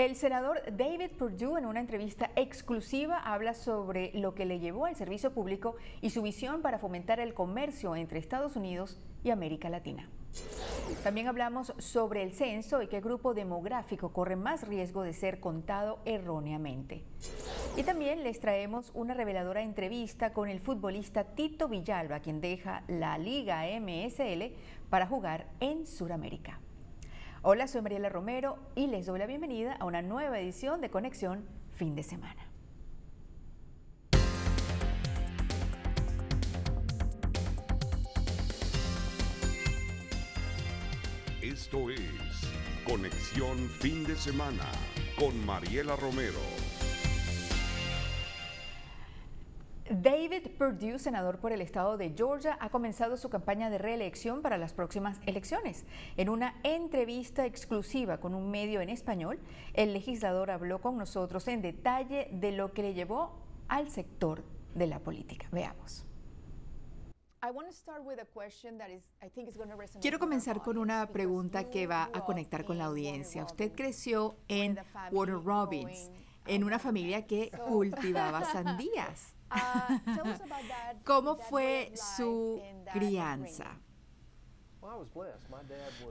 El senador David Perdue, en una entrevista exclusiva, habla sobre lo que le llevó al servicio público y su visión para fomentar el comercio entre Estados Unidos y América Latina. También hablamos sobre el censo y qué grupo demográfico corre más riesgo de ser contado erróneamente. Y también les traemos una reveladora entrevista con el futbolista Tito Villalba, quien deja la Liga MSL para jugar en Sudamérica. Hola, soy Mariela Romero y les doy la bienvenida a una nueva edición de Conexión Fin de Semana. Esto es Conexión Fin de Semana con Mariela Romero. David Perdue, senador por el estado de Georgia, ha comenzado su campaña de reelección para las próximas elecciones. En una entrevista exclusiva con un medio en español, el legislador habló con nosotros en detalle de lo que le llevó al sector de la política. Veamos. Quiero comenzar con una pregunta que va a conectar con la audiencia. Usted creció en Warner Robins, en una familia que cultivaba sandías. ¿Cómo fue su crianza?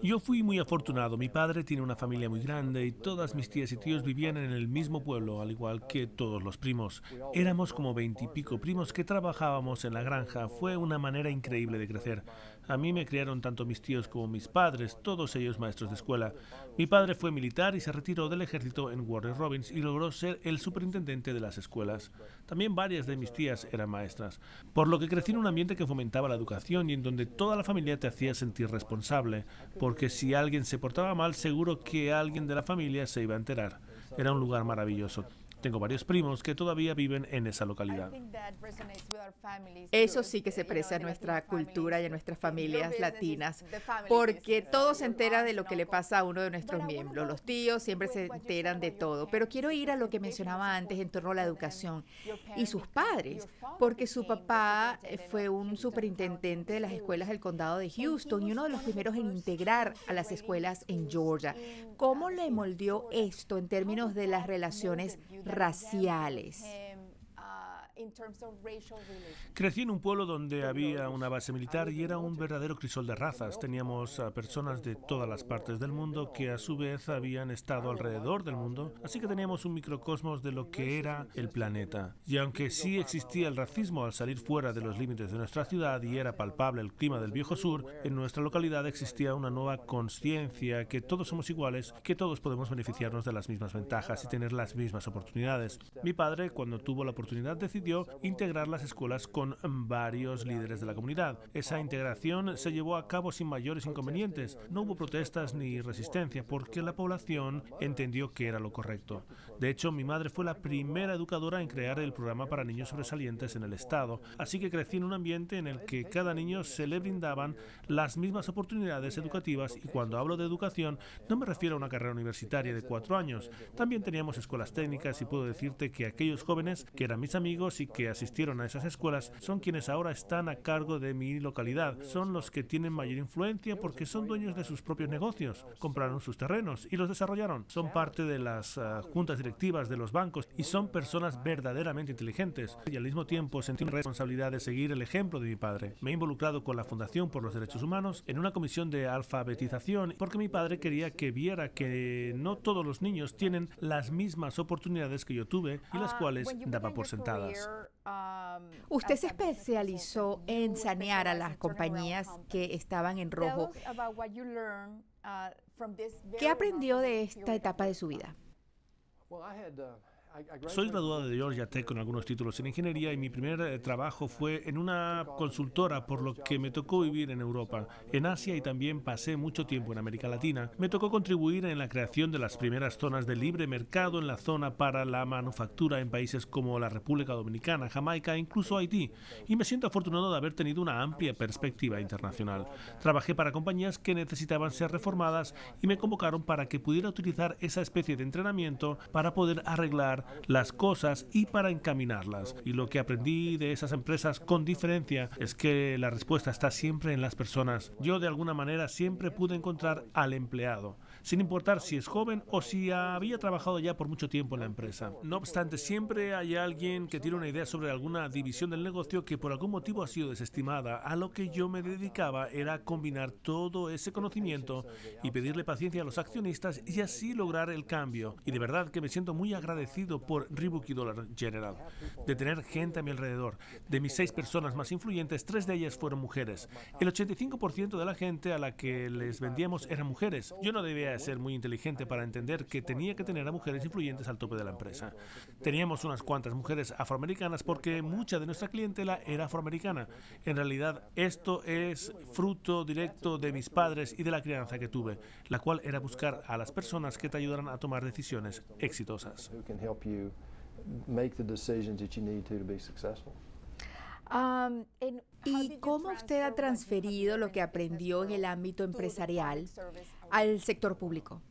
Yo fui muy afortunado. Mi padre tiene una familia muy grande y todas mis tías y tíos vivían en el mismo pueblo, al igual que todos los primos. Éramos como 20 y pico primos que trabajábamos en la granja. Fue una manera increíble de crecer. A mí me criaron tanto mis tíos como mis padres, todos ellos maestros de escuela. Mi padre fue militar y se retiró del ejército en Warner Robins y logró ser el superintendente de las escuelas. También varias de mis tías eran maestras, por lo que crecí en un ambiente que fomentaba la educación y en donde toda la familia te hacía sentir responsable, porque si alguien se portaba mal, seguro que alguien de la familia se iba a enterar. Era un lugar maravilloso. Tengo varios primos que todavía viven en esa localidad. Eso sí que se parece a nuestra cultura y a nuestras familias latinas, porque todo se entera de lo que le pasa a uno de nuestros miembros. Los tíos siempre se enteran de todo, pero quiero ir a lo que mencionaba antes en torno a la educación y sus padres, porque su papá fue un superintendente de las escuelas del condado de Houston y uno de los primeros en integrar a las escuelas en Georgia. ¿Cómo le moldeó esto en términos de las relaciones raciales? Crecí en un pueblo donde había una base militar y era un verdadero crisol de razas. Teníamos a personas de todas las partes del mundo que a su vez habían estado alrededor del mundo, así que teníamos un microcosmos de lo que era el planeta. Y aunque sí existía el racismo al salir fuera de los límites de nuestra ciudad y era palpable el clima del viejo sur, en nuestra localidad existía una nueva conciencia que todos somos iguales, que todos podemos beneficiarnos de las mismas ventajas y tener las mismas oportunidades. Mi padre, cuando tuvo la oportunidad, decidió integrar las escuelas con varios líderes de la comunidad. Esa integración se llevó a cabo sin mayores inconvenientes. No hubo protestas ni resistencia porque la población entendió que era lo correcto. De hecho, mi madre fue la primera educadora en crear el programa para niños sobresalientes en el estado, así que crecí en un ambiente en el que cada niño se le brindaban las mismas oportunidades educativas, y cuando hablo de educación no me refiero a una carrera universitaria de 4 años. También teníamos escuelas técnicas y puedo decirte que aquellos jóvenes que eran mis amigos y que asistieron a esas escuelas son quienes ahora están a cargo de mi localidad. Son los que tienen mayor influencia porque son dueños de sus propios negocios. Compraron sus terrenos y los desarrollaron. Son parte de las juntas directivas de los bancos y son personas verdaderamente inteligentes. Y al mismo tiempo sentí una responsabilidad de seguir el ejemplo de mi padre. Me he involucrado con la Fundación por los Derechos Humanos en una comisión de alfabetización porque mi padre quería que viera que no todos los niños tienen las mismas oportunidades que yo tuve y las cuales daba por sentadas. Usted se especializó en sanear a las compañías que estaban en rojo. ¿Qué aprendió de esta etapa de su vida? Soy graduado de Georgia Tech con algunos títulos en ingeniería y mi primer trabajo fue en una consultora, por lo que me tocó vivir en Europa, en Asia y también pasé mucho tiempo en América Latina. Me tocó contribuir en la creación de las primeras zonas de libre mercado en la zona para la manufactura en países como la República Dominicana, Jamaica e incluso Haití, y me siento afortunado de haber tenido una amplia perspectiva internacional. Trabajé para compañías que necesitaban ser reformadas y me convocaron para que pudiera utilizar esa especie de entrenamiento para poder arreglar las cosas y para encaminarlas. Y lo que aprendí de esas empresas con diferencia es que la respuesta está siempre en las personas. Yo de alguna manera siempre pude encontrar al empleado. sin importar si es joven o si había trabajado ya por mucho tiempo en la empresa. No obstante, siempre hay alguien que tiene una idea sobre alguna división del negocio que por algún motivo ha sido desestimada. A lo que yo me dedicaba era combinar todo ese conocimiento y pedirle paciencia a los accionistas y así lograr el cambio. Y de verdad que me siento muy agradecido por Reebok y Dollar General, de tener gente a mi alrededor. De mis 6 personas más influyentes, 3 de ellas fueron mujeres. El 85% de la gente a la que les vendíamos eran mujeres. Yo no debía ser muy inteligente para entender que tenía que tener a mujeres influyentes al tope de la empresa. Teníamos unas cuantas mujeres afroamericanas porque mucha de nuestra clientela era afroamericana. En realidad, esto es fruto directo de mis padres y de la crianza que tuve, la cual era buscar a las personas que te ayudaran a tomar decisiones exitosas. ¿Y cómo usted ha transferido lo que aprendió en el ámbito empresarial al sector público?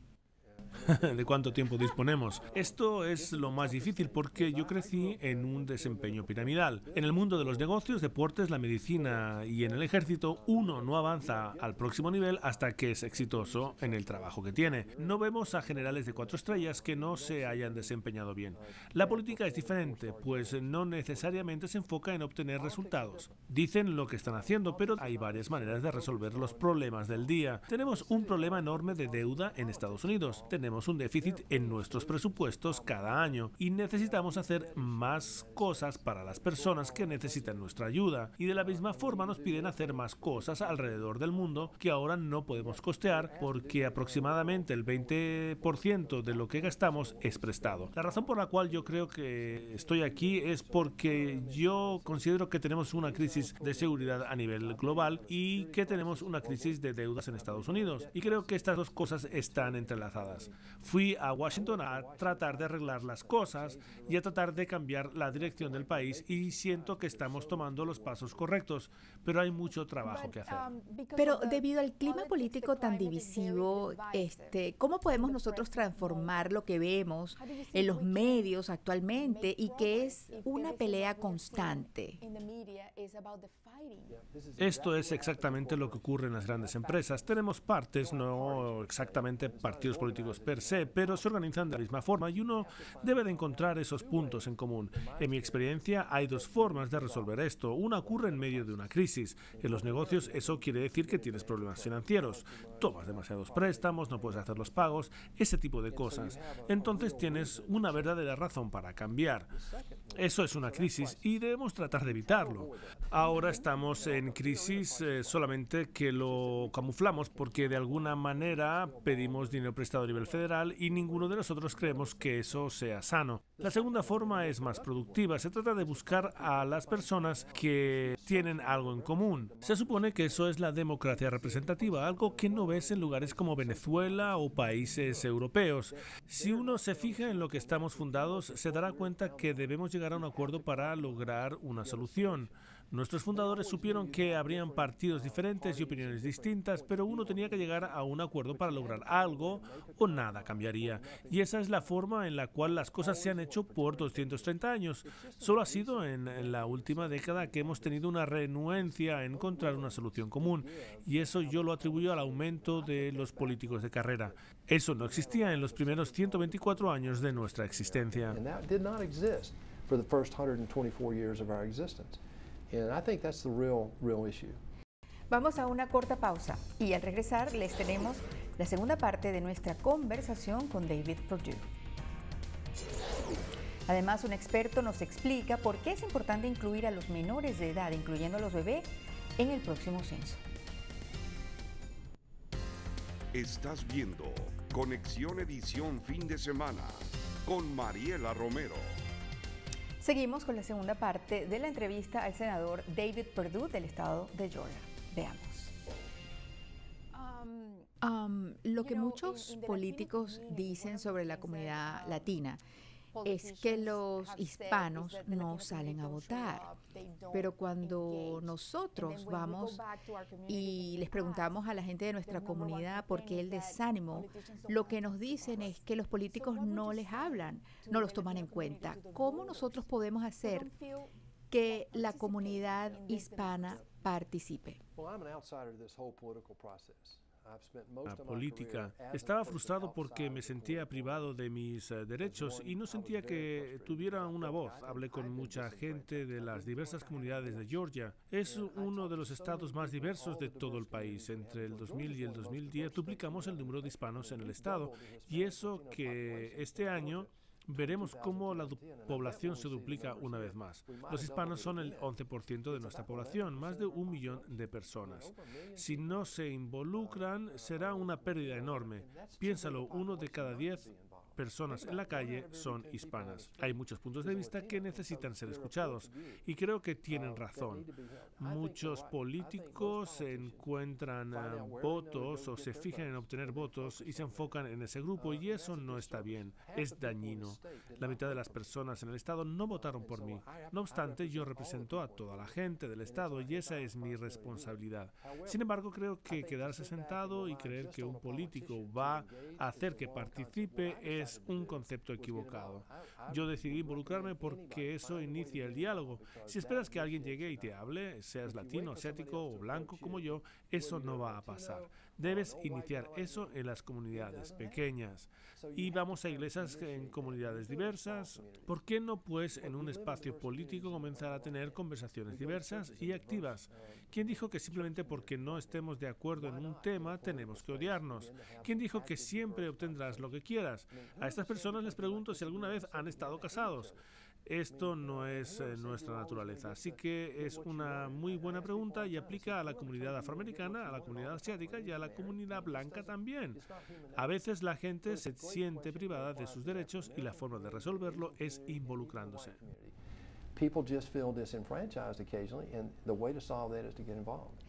¿De cuánto tiempo disponemos? Esto es lo más difícil porque yo crecí en un desempeño piramidal. En el mundo de los negocios, deportes, la medicina y en el ejército, uno no avanza al próximo nivel hasta que es exitoso en el trabajo que tiene. No vemos a generales de 4 estrellas que no se hayan desempeñado bien. La política es diferente, pues no necesariamente se enfoca en obtener resultados. Dicen lo que están haciendo, pero hay varias maneras de resolver los problemas del día. Tenemos un problema enorme de deuda en Estados Unidos. Tenemos un déficit en nuestros presupuestos cada año y necesitamos hacer más cosas para las personas que necesitan nuestra ayuda. Y de la misma forma nos piden hacer más cosas alrededor del mundo que ahora no podemos costear porque aproximadamente el 20% de lo que gastamos es prestado. La razón por la cual yo creo que estoy aquí es porque yo considero que tenemos una crisis de seguridad a nivel global y que tenemos una crisis de deudas en Estados Unidos. Y creo que estas dos cosas están entrelazadas. Fui a Washington a tratar de arreglar las cosas y a tratar de cambiar la dirección del país y siento que estamos tomando los pasos correctos, pero hay mucho trabajo que hacer. Pero debido al clima político tan divisivo, ¿cómo podemos nosotros transformar lo que vemos en los medios actualmente y que es una pelea constante? Esto es exactamente lo que ocurre en las grandes empresas. Tenemos partes, no exactamente partidos políticos per se, pero se organizan de la misma forma y uno debe de encontrar esos puntos en común. En mi experiencia hay 2 formas de resolver esto. Una ocurre en medio de una crisis. En los negocios eso quiere decir que tienes problemas financieros. Tomas demasiados préstamos, no puedes hacer los pagos, ese tipo de cosas. Entonces tienes una verdadera razón para cambiar. Eso es una crisis y debemos tratar de evitarlo. Ahora estamos en crisis solamente que lo camuflamos porque de alguna manera pedimos dinero prestado a nivel federal y ninguno de nosotros creemos que eso sea sano. La segunda forma es más productiva. Se trata de buscar a las personas que tienen algo en común. Se supone que eso es la democracia representativa, algo que no ves en lugares como Venezuela o países europeos. Si uno se fija en lo que estamos fundados, se dará cuenta que debemos llegar a un acuerdo para lograr una solución. Nuestros fundadores supieron que habrían partidos diferentes y opiniones distintas, pero uno tenía que llegar a un acuerdo para lograr algo o nada cambiaría. Y esa es la forma en la cual las cosas se han hecho por 230 años. Solo ha sido en la última década que hemos tenido una renuencia a encontrar una solución común. Y eso yo lo atribuyo al aumento de los políticos de carrera. Eso no existía en los primeros 124 años de nuestra existencia. And I think that's the real issue. Vamos a una corta pausa y al regresar les tenemos la segunda parte de nuestra conversación con David Perdue. Además, un experto nos explica por qué es importante incluir a los menores de edad, incluyendo a los bebés, en el próximo censo. Estás viendo Conexión Edición Fin de Semana con Mariela Romero. Seguimos con la segunda parte de la entrevista al senador David Perdue del estado de Georgia. Veamos. Lo que muchos políticos dicen sobre la comunidad latina es que los hispanos no salen a votar, pero cuando nosotros vamos y les preguntamos a la gente de nuestra comunidad por qué el desánimo, lo que nos dicen es que los políticos no les hablan, no los toman en cuenta. ¿Cómo nosotros podemos hacer que la comunidad hispana participe? política. Estaba frustrado porque me sentía privado de mis derechos y no sentía que tuviera una voz. Hablé con mucha gente de las diversas comunidades de Georgia. Es uno de los estados más diversos de todo el país. Entre el 2000 y el 2010 duplicamos el número de hispanos en el estado, y eso que este año veremos cómo la población se duplica una vez más. Los hispanos son el 11% de nuestra población, más de 1 millón de personas. Si no se involucran, será una pérdida enorme. Piénsalo, 1 de cada 10 personas en la calle son hispanas. Hay muchos puntos de vista que necesitan ser escuchados y creo que tienen razón. Muchos políticos encuentran votos o se fijan en obtener votos y se enfocan en ese grupo, y eso no está bien, es dañino. La mitad de las personas en el estado no votaron por mí. No obstante, yo represento a toda la gente del estado y esa es mi responsabilidad. Sin embargo, creo que quedarse sentado y creer que un político va a hacer que participe es un concepto equivocado. Yo decidí involucrarme porque eso inicia el diálogo. Si esperas que alguien llegue y te hable, seas latino, asiático o blanco como yo, eso no va a pasar. Debes iniciar eso en las comunidades pequeñas. Y vamos a iglesias en comunidades diversas. ¿Por qué no, pues, en un espacio político comenzar a tener conversaciones diversas y activas? ¿Quién dijo que simplemente porque no estemos de acuerdo en un tema tenemos que odiarnos? ¿Quién dijo que siempre obtendrás lo que quieras? A estas personas les pregunto si alguna vez han estado casados. Esto no es nuestra naturaleza, así que es una muy buena pregunta y aplica a la comunidad afroamericana, a la comunidad asiática y a la comunidad blanca también. A veces la gente se siente privada de sus derechos y la forma de resolverlo es involucrándose. People just feel disenfranchised occasionally, and the way to solve that is to get involved.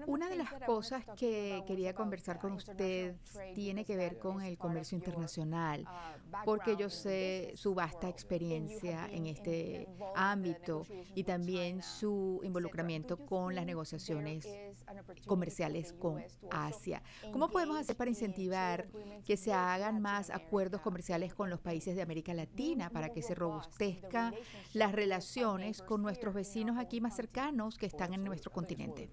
Una de las cosas que quería conversar con usted tiene que ver con el comercio internacional, porque yo sé su vasta experiencia en este ámbito y también su involucramiento con las negociaciones comerciales con Asia. ¿Cómo podemos hacer para incentivar que se hagan más acuerdos comerciales con los países de América Latina para que se robustezcan las relaciones con nuestros vecinos aquí más cercanos que están en nuestro continente?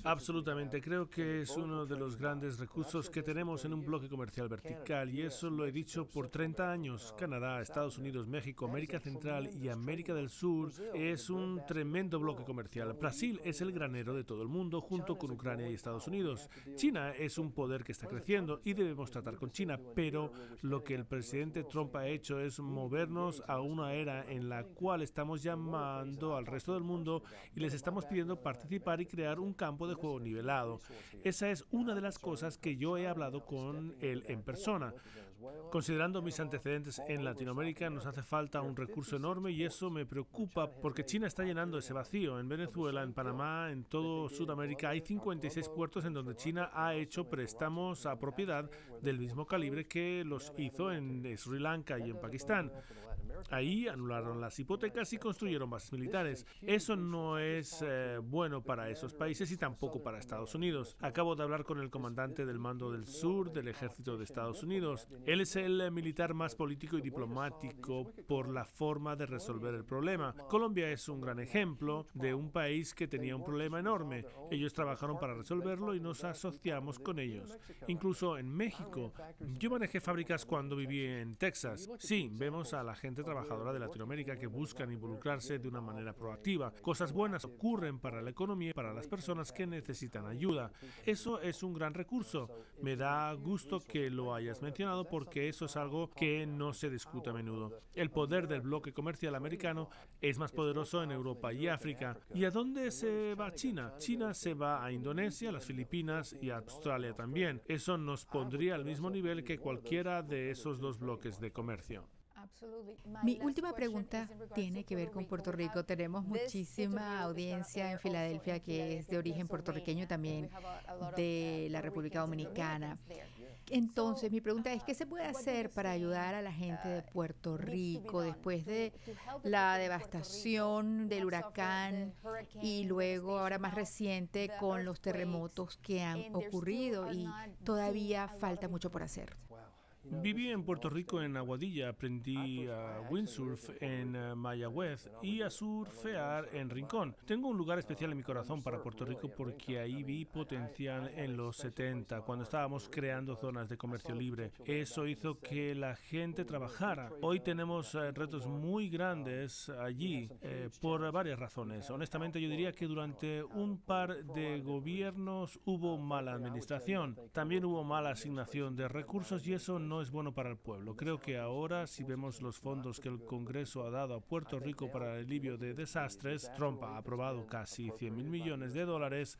Absolutamente, creo que es uno de los grandes recursos que tenemos en un bloque comercial vertical, y eso lo he dicho por 30 años. Canadá, Estados Unidos, México, América Central y América del Sur es un tremendo bloque comercial. Brasil es el granero de todo el mundo junto con Ucrania y Estados Unidos. China es un poder que está creciendo y debemos tratar con China, pero lo que el presidente Trump ha hecho es movernos a una era en la cual estamos llamando al resto del mundo y les estamos pidiendo participar y crear un campo de juego nivelado. Esa es una de las cosas que yo he hablado con él en persona. Considerando mis antecedentes en Latinoamérica, nos hace falta un recurso enorme y eso me preocupa porque China está llenando ese vacío. En Venezuela, en Panamá, en todo Sudamérica hay 56 puertos en donde China ha hecho préstamos a propiedad del mismo calibre que los hizo en Sri Lanka y en Pakistán. Ahí anularon las hipotecas y construyeron bases militares. Eso no es bueno para esos países y tampoco para Estados Unidos. Acabo de hablar con el comandante del Mando del Sur del Ejército de Estados Unidos. Él es el militar más político y diplomático por la forma de resolver el problema. Colombia es un gran ejemplo de un país que tenía un problema enorme. Ellos trabajaron para resolverlo y nos asociamos con ellos. Incluso en México. Yo manejé fábricas cuando viví en Texas. Sí, vemos a la gente trabajadora de Latinoamérica que buscan involucrarse de una manera proactiva. Cosas buenas ocurren para la economía y para las personas que necesitan ayuda. Eso es un gran recurso. Me da gusto que lo hayas mencionado porque eso es algo que no se discute a menudo. El poder del bloque comercial americano es más poderoso en Europa y África. ¿Y a dónde se va China? China se va a Indonesia, las Filipinas y a Australia también. Eso nos pondría al mismo nivel que cualquiera de esos dos bloques de comercio. Mi última pregunta tiene que ver con Puerto Rico. Tenemos muchísima audiencia en Filadelfia que es de origen puertorriqueño y también de la República Dominicana. Entonces, mi pregunta es, ¿qué se puede hacer para ayudar a la gente de Puerto Rico después de la devastación del huracán y luego, ahora más reciente, con los terremotos que han ocurrido y todavía falta mucho por hacer? Viví en Puerto Rico en Aguadilla, aprendí a windsurf en Mayagüez y a surfear en Rincón. Tengo un lugar especial en mi corazón para Puerto Rico porque ahí vi potencial en los 70, cuando estábamos creando zonas de comercio libre. Eso hizo que la gente trabajara. Hoy tenemos retos muy grandes allí por varias razones. Honestamente, yo diría que durante un par de gobiernos hubo mala administración. También hubo mala asignación de recursos y eso no es bueno para el pueblo. Creo que ahora, si vemos los fondos que el Congreso ha dado a Puerto Rico para el alivio de desastres, Trump ha aprobado casi $100.000 millones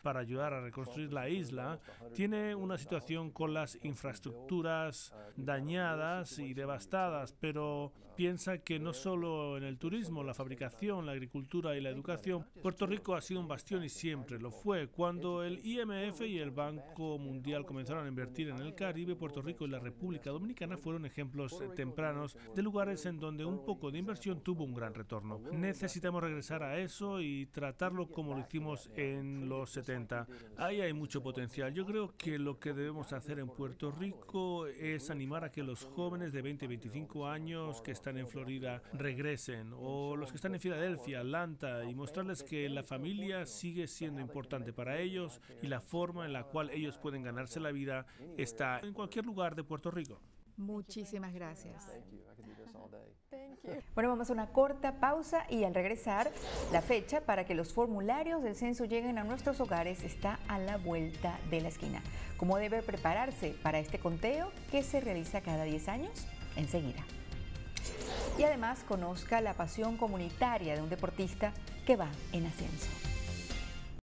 para ayudar a reconstruir la isla, tiene una situación con las infraestructuras dañadas y devastadas, pero piensa que no solo en el turismo, la fabricación, la agricultura y la educación, Puerto Rico ha sido un bastión y siempre lo fue. Cuando el IMF y el Banco Mundial comenzaron a invertir en el Caribe, Puerto Rico y la República Dominicana fueron ejemplos tempranos de lugares en donde un poco de inversión tuvo un gran retorno. Necesitamos regresar a eso y tratarlo como lo hicimos en los 70. Ahí hay mucho potencial. Yo creo que lo que debemos hacer en Puerto Rico es animar a que los jóvenes de 20 y 25 años que están en Florida regresen, o los que están en Filadelfia, Atlanta, y mostrarles que la familia sigue siendo importante para ellos y la forma en la cual ellos pueden ganarse la vida está en cualquier lugar de Puerto Rico. Muchísimas gracias. Bueno, vamos a una corta pausa y al regresar, la fecha para que los formularios del censo lleguen a nuestros hogares está a la vuelta de la esquina. ¿Cómo debe prepararse para este conteo que se realiza cada 10 años? Enseguida. Y además conozca la pasión comunitaria de un deportista que va en ascenso.